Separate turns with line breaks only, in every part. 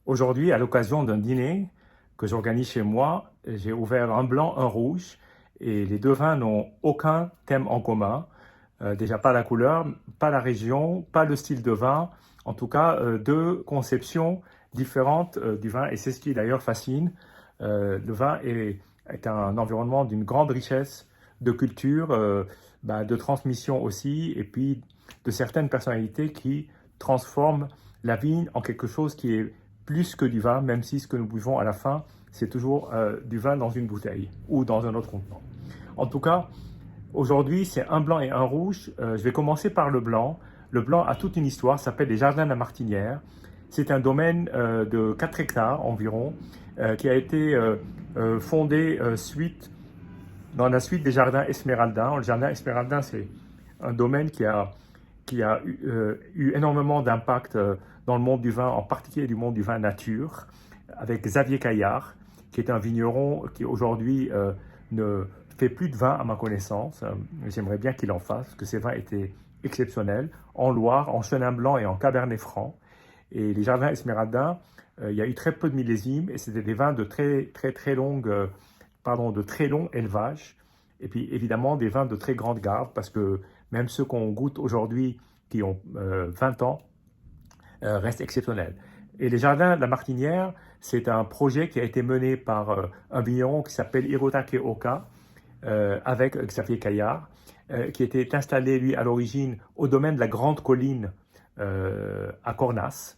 Aujourd'hui, à l'occasion d'un dîner que j'organise chez moi, j'ai ouvert un blanc, un rouge, et les deux vins n'ont aucun thème en commun. Déjà pas la couleur, pas la région, pas le style de vin, en tout cas deux conceptions différentes du vin, et c'est ce qui d'ailleurs fascine. Le vin est un environnement d'une grande richesse de culture, de transmission aussi, et puis de certaines personnalités qui transforment la vigne en quelque chose qui est plus que du vin, même si ce que nous buvons à la fin, c'est toujours du vin dans une bouteille ou dans un autre contenant. En tout cas, aujourd'hui, c'est un blanc et un rouge. Je vais commencer par le blanc. Le blanc a toute une histoire, ça s'appelle les Jardins de la Martinière. C'est un domaine de 4 hectares environ, qui a été fondé dans la suite des Jardins Esmeralda. Le Jardin Esmeralda, c'est un domaine qui a eu énormément d'impact dans le monde du vin, en particulier du monde du vin nature, avec Xavier Caillard, qui est un vigneron qui aujourd'hui ne fait plus de vin à ma connaissance. J'aimerais bien qu'il en fasse, parce que ses vins étaient exceptionnels, en Loire, en Chenin Blanc et en Cabernet Franc. Et les Jardins Esmeralda, il y a eu très peu de millésimes, et c'était des vins de de très long élevage, et puis évidemment des vins de très grande garde, parce que même ceux qu'on goûte aujourd'hui, qui ont 20 ans, restent exceptionnels. Et les Jardins de la Martinière, c'est un projet qui a été mené par un vigneron qui s'appelle Hirotake Oka, avec Xavier Caillard, qui était installé, lui, à l'origine, au domaine de la Grande Colline à Cornas.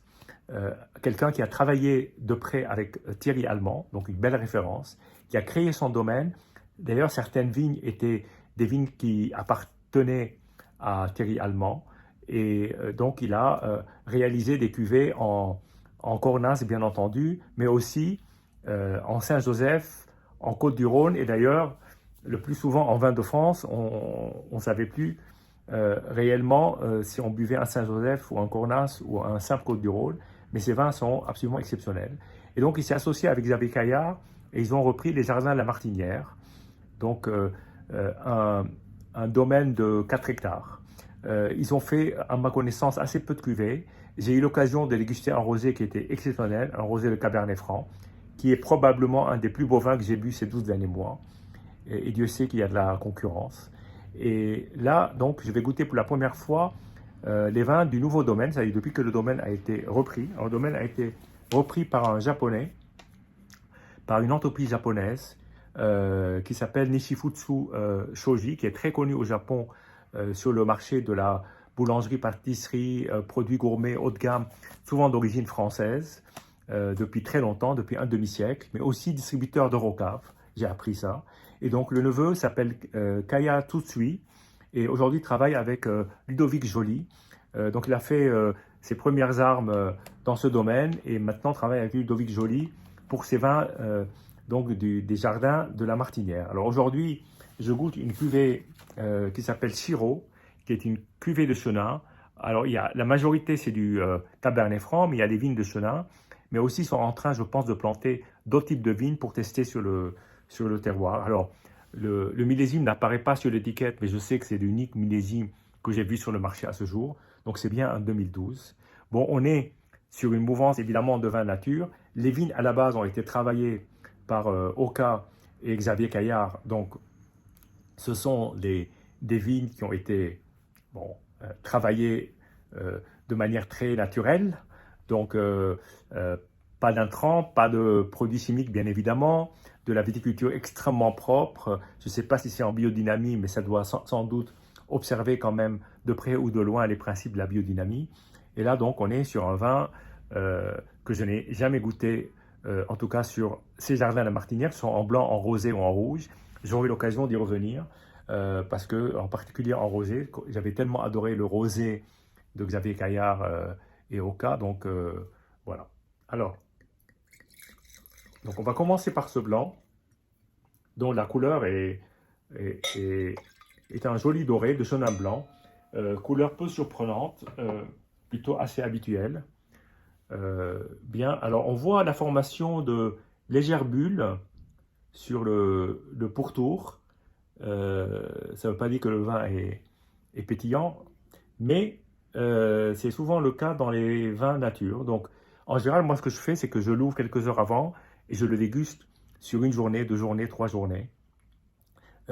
Quelqu'un qui a travaillé de près avec Thierry Allemand, donc une belle référence, qui a créé son domaine. D'ailleurs, certaines vignes étaient des vignes qui appartenaient à Thierry Allemand, et donc il a réalisé des cuvées en Cornas, bien entendu, mais aussi en Saint-Joseph, en Côte-du-Rhône, et d'ailleurs, le plus souvent en vin de France, on ne savait plus réellement si on buvait un Saint-Joseph ou un Cornas ou un simple Côte-du-Rhône, mais ces vins sont absolument exceptionnels. Et donc il s'est associé avec Xavier Caillard, et ils ont repris les Jardins de la Martinière, donc un, un domaine de 4 hectares. Ils ont fait, à ma connaissance, assez peu de cuvées. J'ai eu l'occasion de déguster un rosé qui était exceptionnel, un rosé de Cabernet Franc, qui est probablement un des plus beaux vins que j'ai bu ces 12 derniers mois. Et Dieu sait qu'il y a de la concurrence. Et là, donc, je vais goûter pour la première fois les vins du nouveau domaine, c'est-à-dire depuis que le domaine a été repris. Alors, le domaine a été repris par un japonais, par une entreprise japonaise qui s'appelle Nishifutsu Shoji, qui est très connue au Japon sur le marché de la boulangerie, pâtisserie, produits gourmets haut de gamme, souvent d'origine française, depuis très longtemps, depuis un demi-siècle, mais aussi distributeur de Rocave, j'ai appris ça. Et donc le neveu s'appelle Kaya Tsutsui, et aujourd'hui travaille avec Ludovic Joly. Donc il a fait ses premières armes dans ce domaine, et maintenant travaille avec Ludovic Joly pour ses vins donc des Jardins de la Martinière. Alors aujourd'hui, je goûte une cuvée qui s'appelle Syrah, qui est une cuvée de Chenin. Alors la majorité c'est du Cabernet Franc, mais il y a des vignes de Chenin, mais aussi ils sont en train, je pense, de planter d'autres types de vignes pour tester sur le terroir. Alors le millésime n'apparaît pas sur l'étiquette, mais je sais que c'est l'unique millésime que j'ai vu sur le marché à ce jour, donc c'est bien un 2012. Bon, on est sur une mouvance évidemment de vin nature. Les vignes à la base ont été travaillées par Oka et Xavier Caillard, donc ce sont des vignes qui ont été travaillées de manière très naturelle, donc pas d'intrants, pas de produits chimiques bien évidemment, de la viticulture extrêmement propre. Je ne sais pas si c'est en biodynamie, mais ça doit sans doute observer quand même de près ou de loin les principes de la biodynamie. Et là donc on est sur un vin que je n'ai jamais goûté, en tout cas sur ces Jardins de la Martinière, qui sont en blanc, en rosé ou en rouge. J'aurai l'occasion d'y revenir. Parce que, en particulier en rosé, j'avais tellement adoré le rosé de Xavier Caillard et Oka, donc voilà. Alors, donc on va commencer par ce blanc, dont la couleur est un joli doré de chenin blanc, couleur peu surprenante, plutôt assez habituelle. Bien, alors on voit la formation de légères bulles sur le pourtour. Ça ne veut pas dire que le vin est pétillant, mais c'est souvent le cas dans les vins nature. Donc, En général, moi, ce que je fais, c'est que je l'ouvre quelques heures avant et je le déguste sur une journée, 2 journées, 3 journées,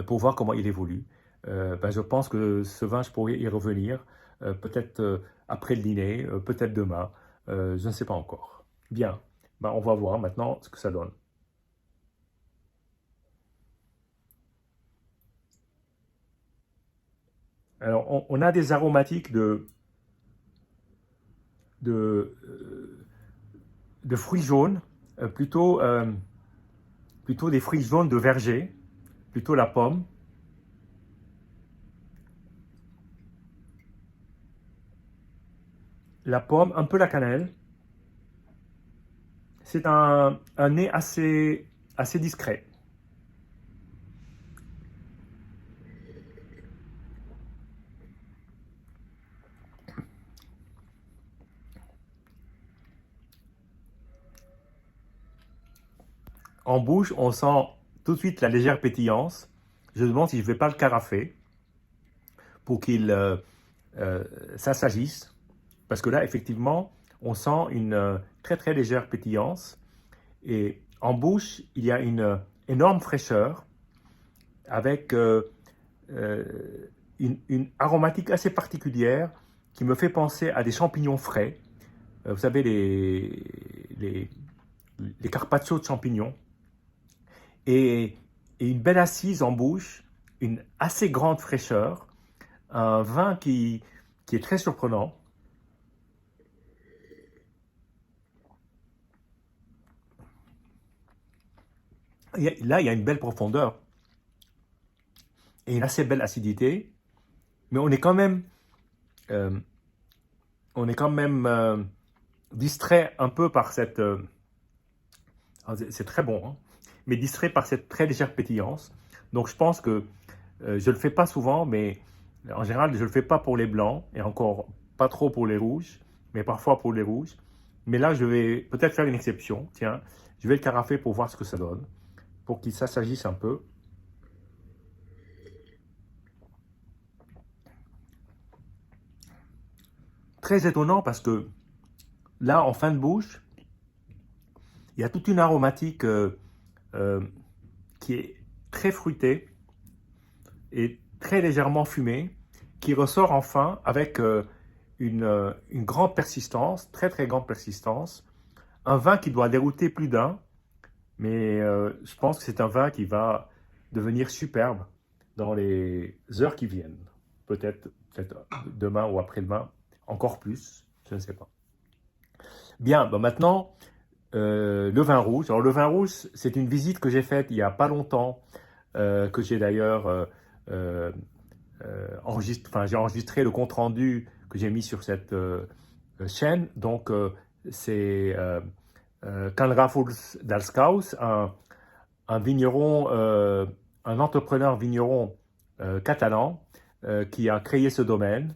pour voir comment il évolue. Je pense que ce vin, je pourrais y revenir, peut-être après le dîner, peut-être demain, je ne sais pas encore. Bien, on va voir maintenant ce que ça donne. Alors, on a des aromatiques de, euh, de fruits jaunes, plutôt des fruits jaunes de verger, plutôt la pomme. La pomme, un peu la cannelle. C'est un nez assez discret. En bouche, on sent tout de suite la légère pétillance. Je me demande si je ne vais pas le carafer pour qu'il euh, s'assagisse. Parce que là, effectivement, on sent une très très légère pétillance. Et en bouche, il y a une énorme fraîcheur avec euh, une aromatique assez particulière qui me fait penser à des champignons frais. Vous savez, les, les carpaccio de champignons. Et, et une belle assise en bouche, une assez grande fraîcheur, un vin qui est très surprenant. Là, il y a une belle profondeur et une assez belle acidité, mais euh, on est quand même distrait un peu par cette... c'est très bon, hein, mais distrait par cette très légère pétillance. Donc je pense que je ne le fais pas souvent, mais en général, je ne le fais pas pour les blancs, et encore pas trop pour les rouges, mais parfois pour les rouges. Mais là, je vais peut-être faire une exception. Tiens, je vais le carafer pour voir ce que ça donne, pour qu'il s'agisse un peu. Très étonnant parce que là, en fin de bouche, il y a toute une aromatique euh, qui est très fruitée et très légèrement fumée, qui ressort enfin avec une grande persistance, très très grande persistance. Un vin qui doit dérouter plus d'un, mais je pense que c'est un vin qui va devenir superbe dans les heures qui viennent. Peut-être demain ou après-demain, encore plus, je ne sais pas. Bien, maintenant, le vin rouge. Alors le vin rouge, c'est une visite que j'ai faite il n'y a pas longtemps, que j'ai d'ailleurs euh, j'ai enregistré le compte-rendu que j'ai mis sur cette chaîne. Donc c'est Canrafols d'Alscaus, un vigneron, un entrepreneur vigneron catalan qui a créé ce domaine,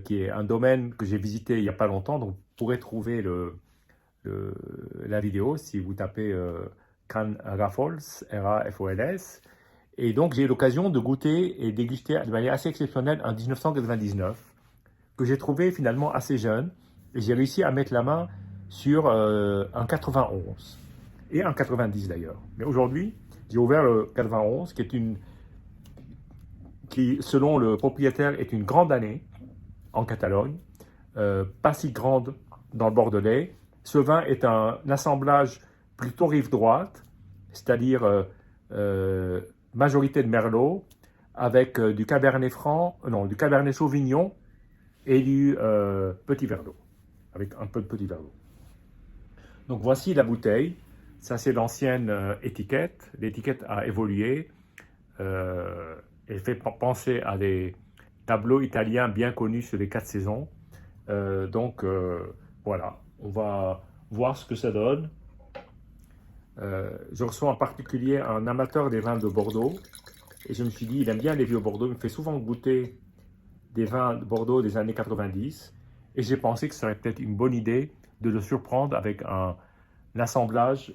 qui est un domaine que j'ai visité il n'y a pas longtemps. Donc, vous pourrez trouver la vidéo si vous tapez Can Rafols, R-A-F-O-L-S. Et donc, j'ai eu l'occasion de goûter et déguster de manière assez exceptionnelle en 1999, que j'ai trouvé finalement assez jeune. Et j'ai réussi à mettre la main sur un 91 et un 90 d'ailleurs. Mais aujourd'hui, j'ai ouvert le 91, qui, selon le propriétaire, est une grande année en Catalogne, pas si grande dans le Bordelais. Ce vin est un assemblage plutôt rive droite, c'est-à-dire majorité de Merlot, avec du Cabernet Franc, non, du Cabernet Sauvignon et du Petit Verdot, avec un peu de Petit Verdot. Donc voici la bouteille. Ça, c'est l'ancienne étiquette. L'étiquette a évolué. Elle fait penser à des tableaux italiens bien connus sur les 4 saisons. Voilà, on va voir ce que ça donne. Je reçois en particulier un amateur des vins de Bordeaux. Et je me suis dit, il aime bien les vieux Bordeaux. Il me fait souvent goûter des vins de Bordeaux des années 90. Et j'ai pensé que ce serait peut-être une bonne idée de le surprendre avec un assemblage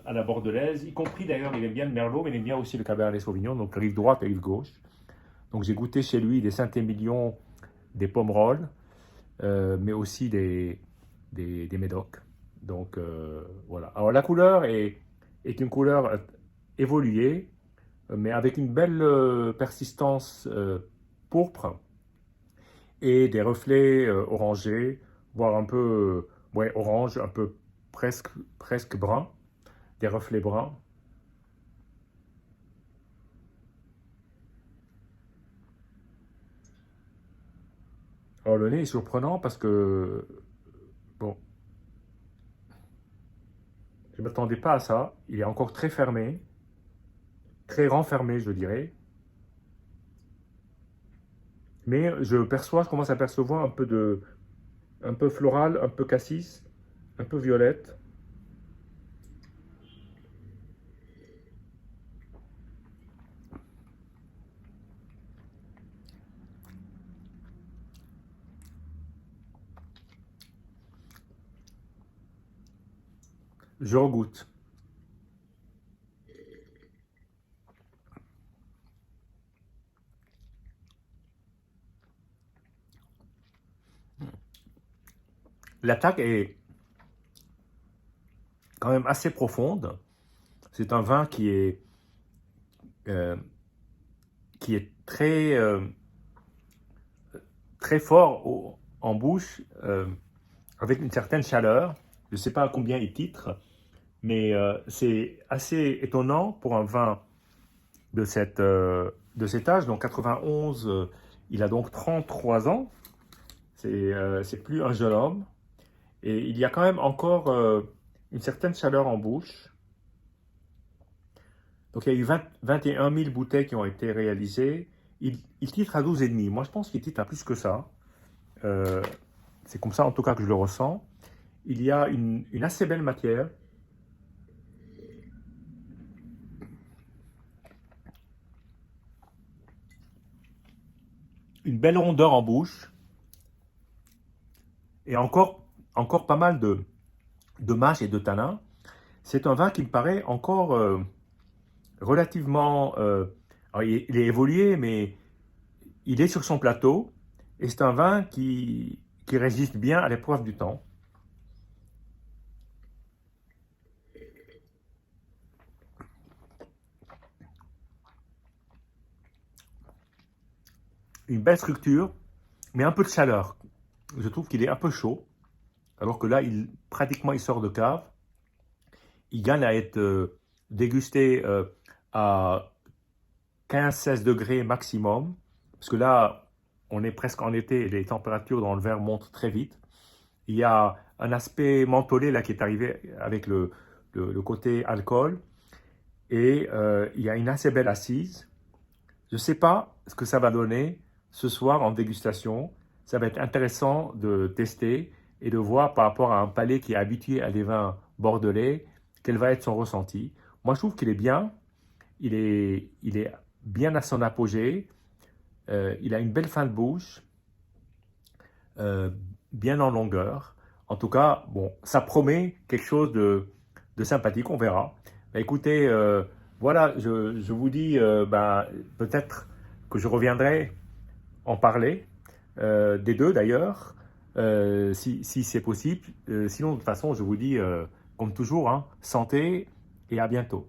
à la bordelaise, y compris d'ailleurs, il aime bien le Merlot, mais il aime bien aussi le Cabernet Sauvignon, donc rive droite et rive gauche. Donc j'ai goûté chez lui des Saint-Émilion, des Pomerol, mais aussi des Médocs. Donc voilà. Alors la couleur est une couleur évoluée, mais avec une belle persistance pourpre et des reflets orangés, voire un peu ouais, orange, un peu presque brun, des reflets bruns. Alors le nez est surprenant parce que, bon, je ne m'attendais pas à ça. Il est encore très fermé, très renfermé, je dirais. Mais je commence à percevoir un peu floral, un peu cassis, un peu violette. Je regoute. L'attaque est quand même assez profonde. C'est un vin euh, qui est très fort en bouche, avec une certaine chaleur. Je ne sais pas à combien il titre, mais c'est assez étonnant pour un vin de cet âge. Donc 91, il a donc 33 ans. C'est plus un jeune homme. Et il y a quand même encore une certaine chaleur en bouche. Donc il y a eu 21 000 bouteilles qui ont été réalisées. Il titre à 12,5. Moi je pense qu'il titre à plus que ça. Euh, c'est comme ça en tout cas que je le ressens. Il y a une assez belle matière. Une belle rondeur en bouche. Et encore pas mal de mâche et de tanin. C'est un vin qui me paraît encore relativement... alors, il est évolué, mais il est sur son plateau. Et c'est un vin qui résiste bien à l'épreuve du temps. Une belle structure, mais un peu de chaleur. Je trouve qu'il est un peu chaud, alors que là, pratiquement, il sort de cave. Il gagne à être dégusté à 15-16 degrés maximum, parce que là, on est presque en été et les températures dans le verre montent très vite. Il y a un aspect mentholé là qui est arrivé avec le côté alcool, et il y a une assez belle assise. Je ne sais pas ce que ça va donner ce soir en dégustation. Ça va être intéressant de tester et de voir par rapport à un palais qui est habitué à des vins bordelais, quel va être son ressenti. Moi, je trouve qu'il est bien. Il est bien à son apogée. Il a une belle fin de bouche, euh, bien en longueur. En tout cas, bon, ça promet quelque chose de sympathique. On verra. Bah, écoutez, voilà, je vous dis, bah, peut-être que je reviendrai en parler, des deux d'ailleurs, si c'est possible. Sinon, de toute façon, je vous dis, comme toujours, hein, santé et à bientôt.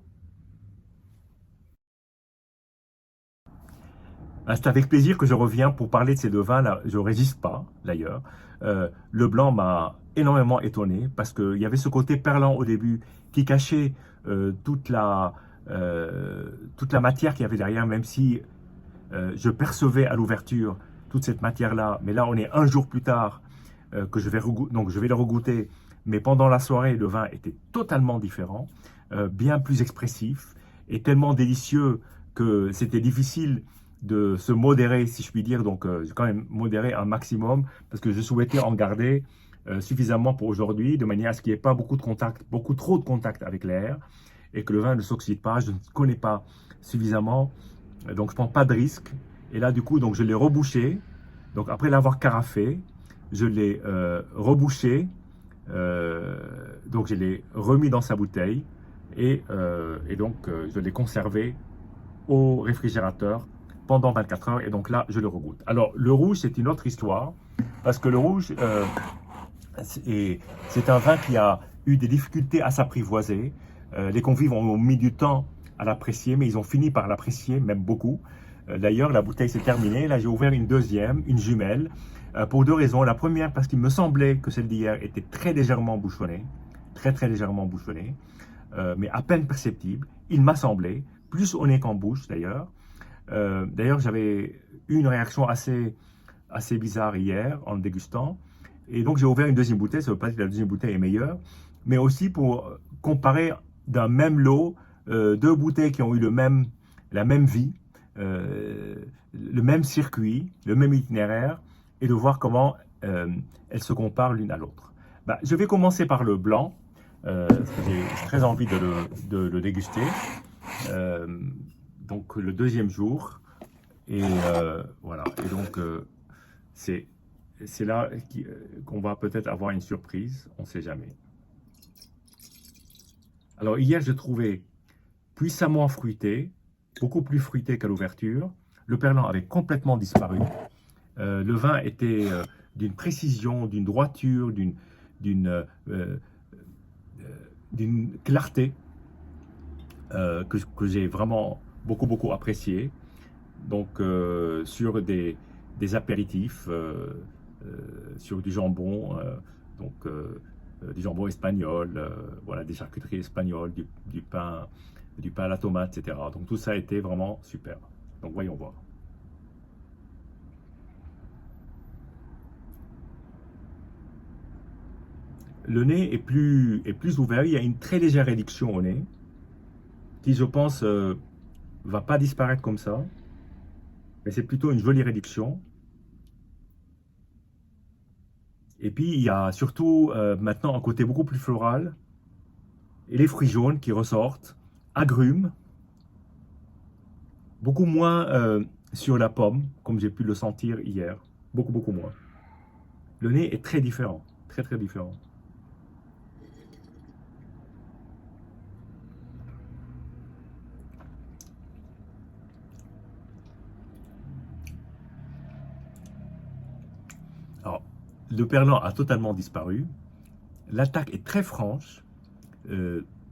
C'est avec plaisir que je reviens pour parler de ces deux vins-là. Je ne résiste pas, d'ailleurs. Le blanc m'a énormément étonné parce qu'il y avait ce côté perlant au début qui cachait euh, toute la, toute la matière qu'il y avait derrière, même si je percevais à l'ouverture toute cette matière-là. Mais là, on est un jour plus tard que donc je vais le regoûter. Mais pendant la soirée, le vin était totalement différent, bien plus expressif et tellement délicieux que c'était difficile de se modérer, si je puis dire. Donc, j'ai quand même modéré un maximum parce que je souhaitais en garder suffisamment pour aujourd'hui, de manière à ce qu'il n'y ait pas beaucoup de contact, beaucoup trop de contact avec l'air et que le vin ne s'oxyde pas. Je ne connais pas suffisamment, donc je ne prends pas de risque. Et là, du coup, donc je l'ai rebouché. Donc, après l'avoir carafé, je l'ai rebouché. Donc, je l'ai remis dans sa bouteille et donc je l'ai conservé au réfrigérateur pendant 24 heures et donc là je le regoute. Alors le rouge c'est une autre histoire parce que le rouge c'est un vin eu des difficultés à s'apprivoiser. Les convives ont mis du temps à l'apprécier, mais ils ont fini par l'apprécier, même beaucoup. D'ailleurs, la bouteille s'est terminée. Là, j'ai ouvert une deuxième, une jumelle, pour deux raisons. La première, parce qu'il me semblait que celle d'hier était très légèrement bouchonnée, très légèrement bouchonnée, mais à peine perceptible. Il m'a semblé, plus au nez qu'en bouche d'ailleurs. D'ailleurs, j'avais eu une réaction assez bizarre hier en le dégustant. Et donc, j'ai ouvert une deuxième bouteille. Ça ne veut pas dire que la deuxième bouteille est meilleure, mais aussi pour comparer d'un même lot deux bouteilles qui ont eu la même vie, le même circuit, le même itinéraire, et de voir comment elles se comparent l'une à l'autre. Bah, je vais commencer par le blanc, parce que j'ai très envie de le déguster. Donc, le deuxième jour. Et voilà. Et donc, c'est là qu'on va peut-être avoir une surprise. On ne sait jamais. Alors, hier, je trouvais puissamment fruité, beaucoup plus fruité qu'à l'ouverture. Le perlant avait complètement disparu. Le vin était d'une précision, d'une droiture, d'une clarté que j'ai vraiment beaucoup apprécié. Donc, sur des apéritifs, sur du jambon, du jambon espagnol, voilà, des charcuteries espagnoles, du pain à la tomate, etc. Donc, tout ça a été vraiment super. Donc, voyons voir. Le nez est plus ouvert. Il y a une très légère réduction au nez qui, je pense, va pas disparaître comme ça. Mais c'est plutôt une jolie réduction. Et puis, il y a surtout maintenant un côté beaucoup plus floral. Et les fruits jaunes qui ressortent, agrumes, beaucoup moins sur la pomme, comme j'ai pu le sentir hier. Beaucoup moins. Le nez est très différent, très différent. Alors, le perlant a totalement disparu. L'attaque est très franche,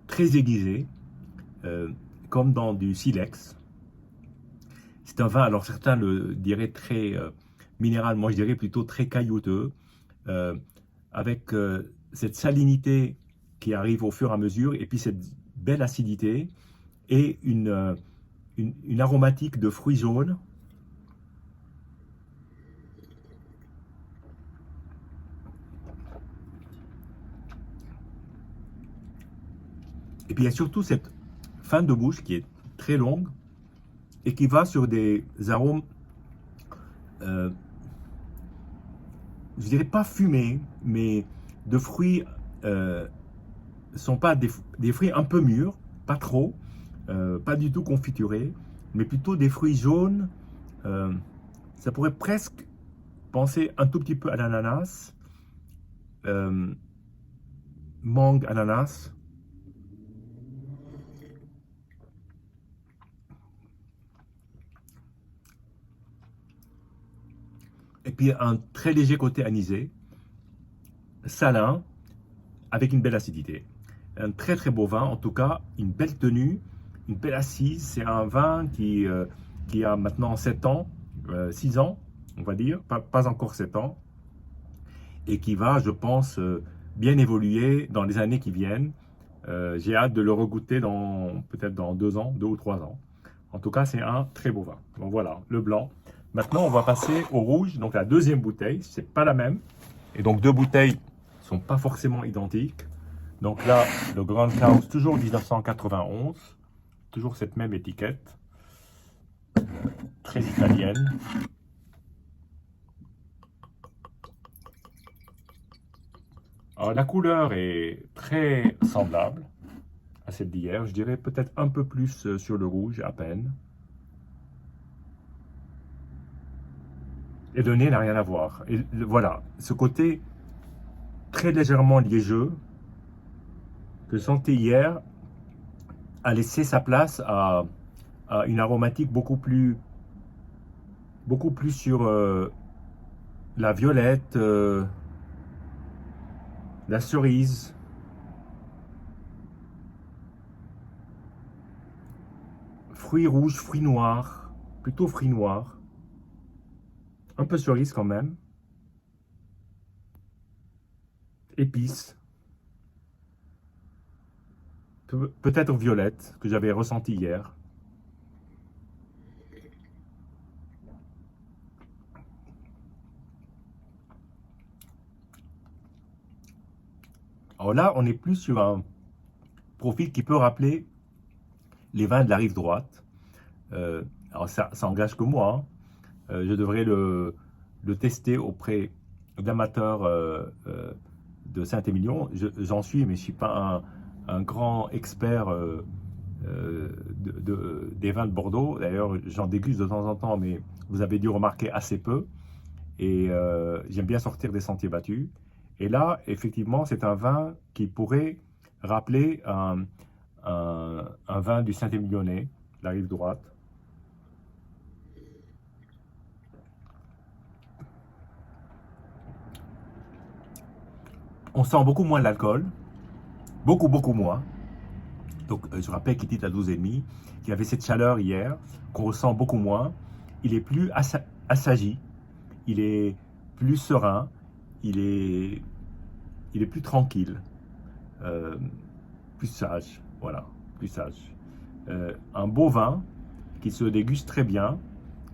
très aiguisée, comme dans du silex. C'est un vin, alors certains le diraient très minéral, moi je dirais plutôt très caillouteux, avec cette salinité qui arrive au fur et à mesure, et puis cette belle acidité, et une aromatique de fruits jaunes. Et puis il y a surtout cette fin de bouche qui est très longue, et qui va sur des arômes, je dirais pas fumés, mais de fruits, sont pas des fruits un peu mûrs, pas trop, pas du tout confiturés, mais plutôt des fruits jaunes. Ça pourrait presque penser un tout petit peu à l'ananas, mangue, ananas. Et puis un très léger côté anisé, salin, avec une belle acidité. Un très beau vin, en tout cas, une belle tenue, une belle assise. C'est un vin qui a maintenant 7 ans, 6 ans, on va dire, pas encore 7 ans, et qui va, je pense, bien évoluer dans les années qui viennent. J'ai hâte de le regoûter peut-être dans 2 ans, 2 ou 3 ans. En tout cas, c'est un très beau vin. Donc voilà, le blanc. Maintenant, on va passer au rouge, donc la deuxième bouteille. C'est pas la même. Et donc, deux bouteilles sont pas forcément identiques. Donc là, le Grand Chaos, toujours 1991. Toujours cette même étiquette. Très italienne. Alors, la couleur est très semblable à celle d'hier. Je dirais peut-être un peu plus sur le rouge, à peine. Et le nez n'a rien à voir. Et voilà, ce côté très légèrement liégeux que je sentais hier a laissé sa place à une aromatique beaucoup plus sur la violette, la cerise, fruits rouges, fruits noirs, plutôt fruits noirs, un peu cerise quand même, épices, peut-être violette que j'avais ressenti hier. Alors là, on est plus sur un profil qui peut rappeler les vins de la rive droite. Alors ça engage que moi, hein. Je devrais le tester auprès d'amateurs de Saint-Émilion. J'en suis, mais je ne suis pas un grand expert des vins de Bordeaux. D'ailleurs, j'en déguste de temps en temps, mais vous avez dû remarquer assez peu. Et j'aime bien sortir des sentiers battus. Et là, effectivement, c'est un vin qui pourrait rappeler un vin du Saint-Émilionnais, la rive droite. On sent beaucoup moins l'alcool, beaucoup moins. Donc, je rappelle qu'il était à 12,5, qu'il y avait cette chaleur hier, qu'on ressent beaucoup moins. Il est plus assagi, il est plus serein, il est plus tranquille, euh, plus sage, voilà, plus sage. Un beau vin qui se déguste très bien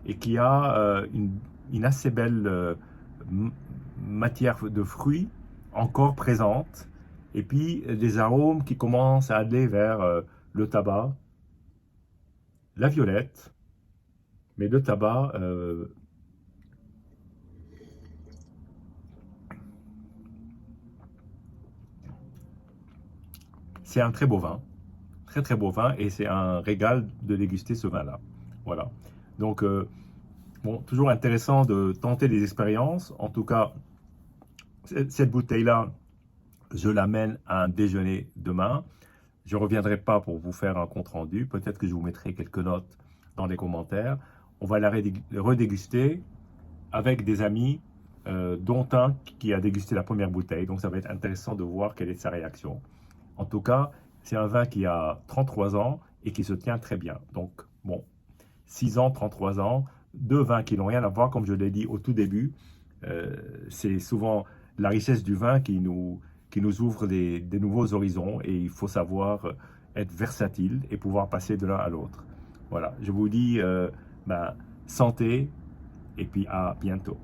et qui a une assez belle matière de fruits encore présente, et puis des arômes qui commencent à aller vers le tabac, la violette, mais le tabac, c'est un très beau vin, très beau vin, et c'est un régal de déguster ce vin-là. Voilà. Donc, bon, toujours intéressant de tenter des expériences. En tout cas, cette bouteille-là, je l'amène à un déjeuner demain. Je ne reviendrai pas pour vous faire un compte-rendu. Peut-être que je vous mettrai quelques notes dans les commentaires. On va la redéguster avec des amis, dont un qui a dégusté la première bouteille. Donc ça va être intéressant de voir quelle est sa réaction. En tout cas, c'est un vin qui a 33 ans et qui se tient très bien. Donc, bon, 6 ans, 33 ans, deux vins qui n'ont rien à voir, comme je l'ai dit au tout début. C'est souvent la richesse du vin qui nous ouvre des nouveaux horizons, et il faut savoir être versatile et pouvoir passer de l'un à l'autre. Voilà, je vous dis santé et puis à bientôt.